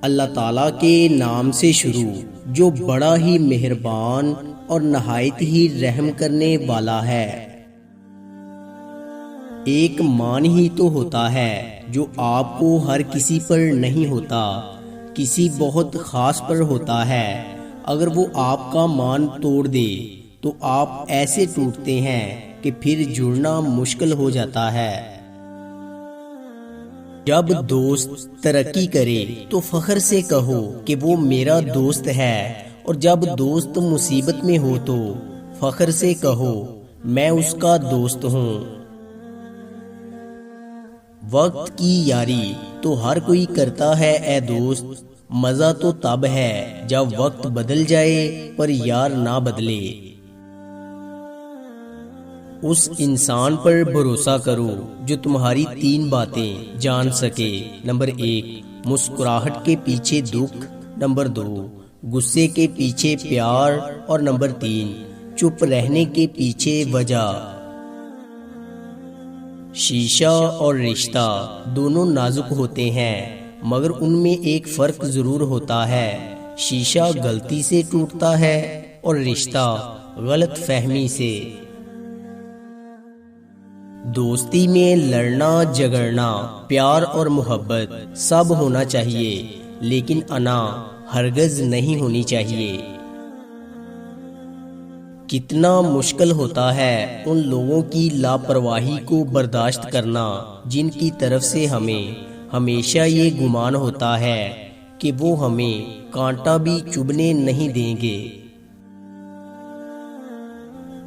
اللہ تعالیٰ کے نام سے شروع جو بڑا ہی مہربان اور نہایت ہی رحم کرنے والا ہے۔ ایک مان ہی تو ہوتا ہے جو آپ کو ہر کسی پر نہیں ہوتا، کسی بہت خاص پر ہوتا ہے۔ اگر وہ آپ کا مان توڑ دے تو آپ ایسے ٹوٹتے ہیں کہ پھر جڑنا مشکل ہو جاتا ہے۔ جب دوست ترقی کرے تو فخر سے کہو کہ وہ میرا دوست ہے، اور جب دوست مصیبت میں ہو تو فخر سے کہو میں اس کا دوست ہوں۔ وقت کی یاری تو ہر کوئی کرتا ہے اے دوست، مزہ تو تب ہے جب وقت بدل جائے پر یار نہ بدلے۔ اس انسان پر بھروسہ کرو جو تمہاری 3 باتیں جان سکے۔ نمبر 1، مسکراہٹ کے پیچھے دکھ۔ نمبر 2، غصے کے پیچھے پیار۔ اور نمبر 3، چپ رہنے کے پیچھے وجہ۔ شیشہ اور رشتہ دونوں نازک ہوتے ہیں، مگر ان میں ایک فرق ضرور ہوتا ہے۔ شیشہ غلطی سے ٹوٹتا ہے اور رشتہ غلط فہمی سے۔ دوستی میں لڑنا جھگڑنا، پیار اور محبت سب ہونا چاہیے، لیکن انا ہرگز نہیں ہونی چاہیے۔ کتنا مشکل ہوتا ہے ان لوگوں کی لاپرواہی کو برداشت کرنا جن کی طرف سے ہمیں ہمیشہ یہ گمان ہوتا ہے کہ وہ ہمیں کانٹا بھی چبھنے نہیں دیں گے۔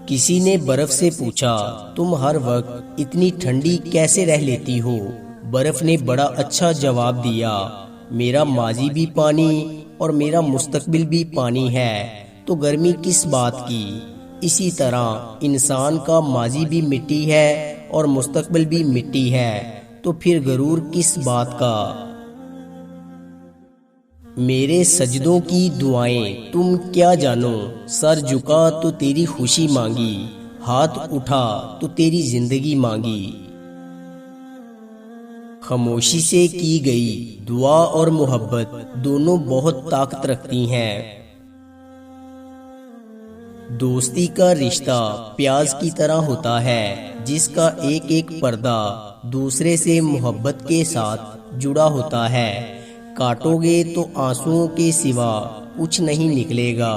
کسی نے برف سے پوچھا تم ہر وقت اتنی ٹھنڈی کیسے رہ لیتی ہو؟ برف نے بڑا اچھا جواب دیا، میرا ماضی بھی پانی اور میرا مستقبل بھی پانی ہے، تو گرمی کس بات کی؟ اسی طرح انسان کا ماضی بھی مٹی ہے اور مستقبل بھی مٹی ہے، تو پھر غرور کس بات کا؟ میرے سجدوں کی دعائیں تم کیا جانو، سر جھکا تو تیری خوشی مانگی، ہاتھ اٹھا تو تیری زندگی مانگی۔ خاموشی سے کی گئی دعا اور محبت دونوں بہت طاقت رکھتی ہیں۔ دوستی کا رشتہ پیاز کی طرح ہوتا ہے، جس کا ایک ایک پردہ دوسرے سے محبت کے ساتھ جڑا ہوتا ہے۔ کاٹو گے تو آنسوؤں کے سوا کچھ نہیں نکلے گا۔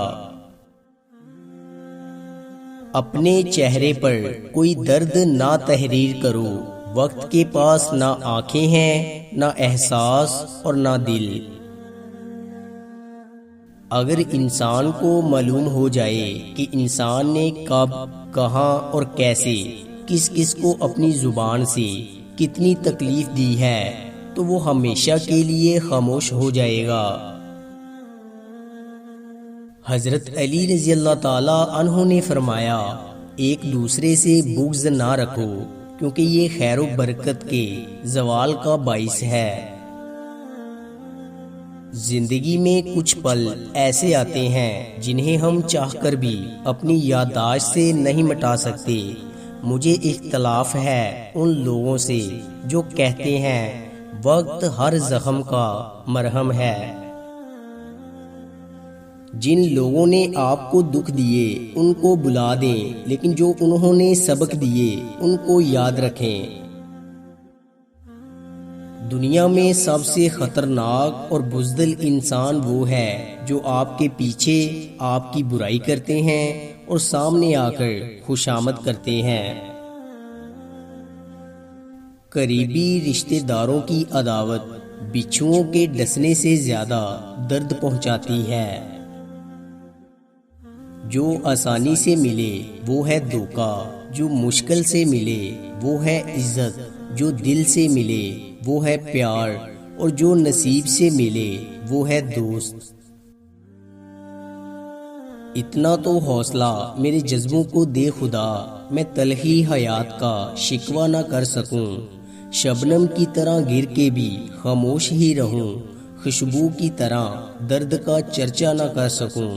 اپنے چہرے پر کوئی درد نہ تحریر کرو، وقت کے پاس نہ آنکھیں ہیں، نہ احساس اور نہ دل۔ اگر انسان کو معلوم ہو جائے کہ انسان نے کب، کہاں اور کیسے کس کس کو اپنی زبان سے کتنی تکلیف دی ہے تو وہ ہمیشہ کے لیے خاموش ہو جائے گا۔ حضرت علی رضی اللہ تعالی عنہ نے فرمایا، ایک دوسرے سے بغض نہ رکھو، کیونکہ یہ خیر و برکت کے زوال کا باعث ہے۔ زندگی میں کچھ پل ایسے آتے ہیں جنہیں ہم چاہ کر بھی اپنی یادداشت سے نہیں مٹا سکتے۔ مجھے اختلاف ہے ان لوگوں سے جو کہتے ہیں وقت ہر زخم کا مرہم ہے۔ جن لوگوں نے آپ کو دکھ دیے ان کو بلا دیں، لیکن جو انہوں نے سبق دیے ان کو یاد رکھیں۔ دنیا میں سب سے خطرناک اور بزدل انسان وہ ہے جو آپ کے پیچھے آپ کی برائی کرتے ہیں اور سامنے آ کر خوشامد کرتے ہیں۔ قریبی رشتہ داروں کی عداوت بچھوؤں کے ڈسنے سے زیادہ درد پہنچاتی ہے۔ جو آسانی سے ملے وہ ہے دھوکہ، جو مشکل سے ملے وہ ہے عزت، جو دل سے ملے وہ ہے پیار، اور جو نصیب سے ملے وہ ہے دوست۔ اتنا تو حوصلہ میرے جذبوں کو دے خدا، میں تلخی حیات کا شکوہ نہ کر سکوں۔ شبنم کی طرح گر کے بھی خاموش ہی رہوں، خوشبو کی طرح درد کا چرچا نہ کر سکوں۔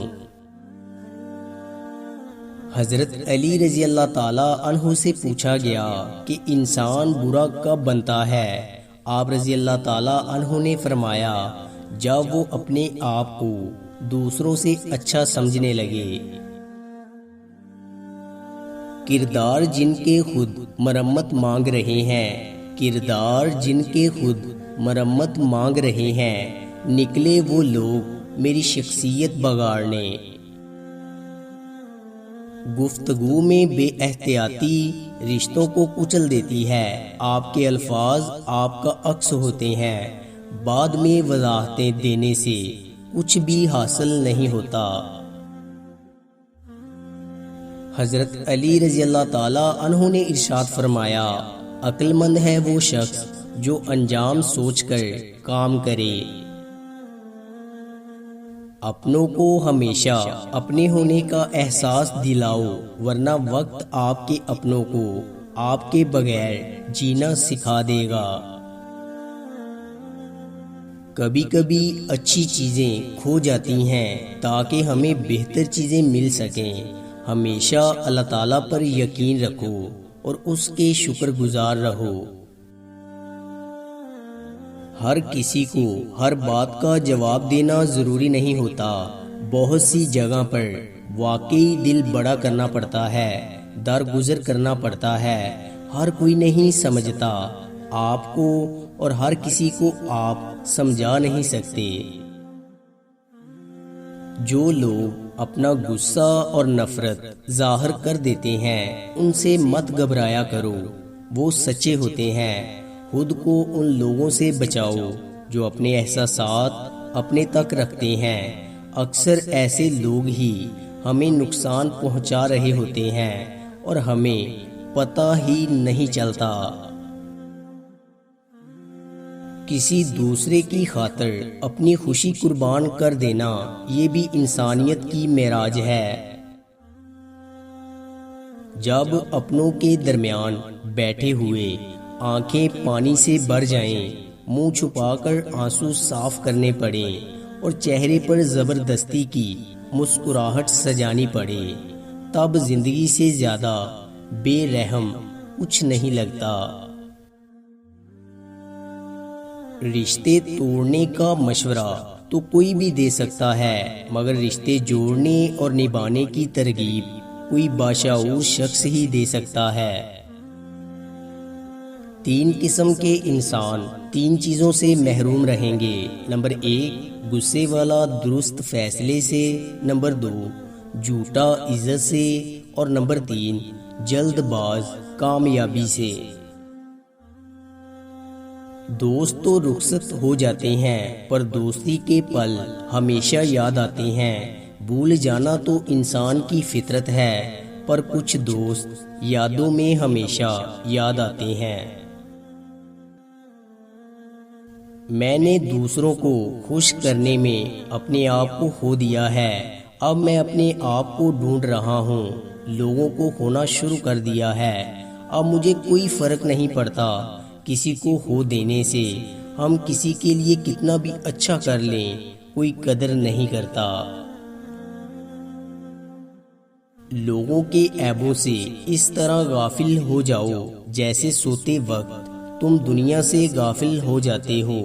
حضرت علی رضی اللہ تعالی عنہ سے پوچھا گیا کہ انسان برا کب بنتا ہے؟ آپ رضی اللہ تعالی عنہ نے فرمایا، جب وہ اپنے آپ کو دوسروں سے اچھا سمجھنے لگے۔ کردار جن کے خود مرمت مانگ رہے ہیں، کردار جن کے خود مرمت مانگ رہے ہیں، نکلے وہ لوگ میری شخصیت بگاڑنے۔ گفتگو میں بے احتیاطی رشتوں کو کچل دیتی ہے۔ آپ کے الفاظ آپ کا عکس ہوتے ہیں، بعد میں وضاحتیں دینے سے کچھ بھی حاصل نہیں ہوتا۔ حضرت علی رضی اللہ تعالیٰ عنہ نے ارشاد فرمایا، عقل مند ہے وہ شخص جو انجام سوچ کر کام کرے۔ اپنوں کو ہمیشہ اپنے ہونے کا احساس دلاؤ، ورنہ وقت آپ کے اپنوں کو آپ کے بغیر جینا سکھا دے گا۔ کبھی کبھی اچھی چیزیں کھو جاتی ہیں تاکہ ہمیں بہتر چیزیں مل سکیں۔ ہمیشہ اللہ تعالیٰ پر یقین رکھو اور اس کے شکر گزار رہو۔ ہر کسی کو ہر بات کا جواب دینا ضروری نہیں ہوتا۔ بہت سی جگہ پر واقعی دل بڑا کرنا پڑتا ہے، درگزر کرنا پڑتا ہے۔ ہر کوئی نہیں سمجھتا آپ کو اور ہر کسی کو آپ سمجھا نہیں سکتے۔ جو لوگ اپنا غصہ اور نفرت ظاہر کر دیتے ہیں ان سے مت گھبرایا کرو، وہ سچے ہوتے ہیں۔ خود کو ان لوگوں سے بچاؤ جو اپنے احساسات اپنے تک رکھتے ہیں۔ اکثر ایسے لوگ ہی ہمیں نقصان پہنچا رہے ہوتے ہیں اور ہمیں پتہ ہی نہیں چلتا۔ کسی دوسرے کی خاطر اپنی خوشی قربان کر دینا یہ بھی انسانیت کی معراج ہے۔ جب اپنوں کے درمیان بیٹھے ہوئے آنکھیں پانی سے بھر جائیں، منہ چھپا کر آنسو صاف کرنے پڑیں اور چہرے پر زبردستی کی مسکراہٹ سجانی پڑے، تب زندگی سے زیادہ بے رحم کچھ نہیں لگتا۔ رشتے توڑنے کا مشورہ تو کوئی بھی دے سکتا ہے، مگر رشتے جوڑنے اور نبھانے کی ترغیب کوئی باشعور شخص ہی دے سکتا ہے۔ 3 قسم کے انسان 3 چیزوں سے محروم رہیں گے۔ نمبر 1 غصے والا درست فیصلے سے، نمبر 2 جھوٹا عزت سے، اور نمبر 3 جلد باز کامیابی سے۔ دوست تو رخصت ہو جاتے ہیں پر دوستی کے پل ہمیشہ یاد آتے ہیں۔ بھول جانا تو انسان کی فطرت ہے، پر کچھ دوست یادوں میں ہمیشہ یاد آتے ہیں۔ میں نے دوسروں کو خوش کرنے میں اپنے آپ کو کھو دیا ہے، اب میں اپنے آپ کو ڈھونڈ رہا ہوں۔ لوگوں کو کھونا شروع کر دیا ہے، اب مجھے کوئی فرق نہیں پڑتا کسی کو کھو دینے سے۔ ہم کسی کے لیے کتنا بھی اچھا کر لیں کوئی قدر نہیں کرتا۔ لوگوں کے عیبوں سے اس طرح غافل ہو جاؤ جیسے سوتے وقت تم دنیا سے غافل ہو جاتے ہو۔